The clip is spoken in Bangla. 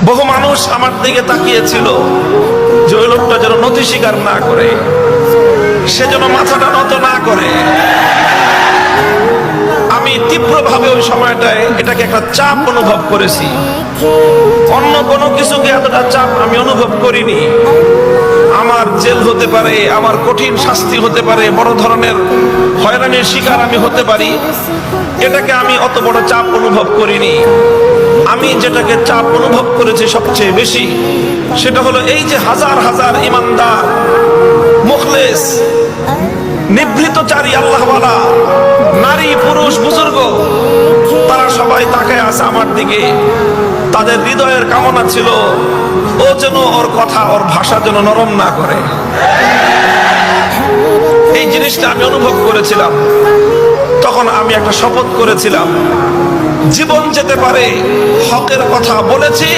বহু মানুষ আমার দিকে তাকিয়েছিল যে ওই লোকটা যেন নথি স্বীকার না করে, সে যেন মাথাটা নত না করে। আমি তীব্রভাবে ওই সময়টায় এটাকে একটা চাপ অনুভব করেছি। অন্য কোনো কিছুকে এতটা চাপ আমি অনুভব করিনি। আমার জেল হতে পারে, আমার কঠিন শাস্তি হতে পারে, বড় ধরনের হয়রানির শিকার আমি হতে পারি, এটাকে আমি অত বড় চাপ অনুভব করিনি। আমি যেটাকে চাপ অনুভব করেছি সবচেয়ে বেশি, সেটা হলো এই যে হাজার হাজার ইমানদার, মুখলেস, নিভৃতচারী আল্লাহওয়ালা নারী, পুরুষ, বুজুর্গ, তারা সবাই তাকায় আছে আমার দিকে। তাদের হৃদয়ের কামনা ছিল ও যেন ওর কথা, ওর ভাষা যেন নরম না করে। এই জিনিসটা আমি অনুভব করেছিলাম। তখন আমি একটা শপথ করেছিলাম, জীবন যেতে পারে, হকের কথা বলেছি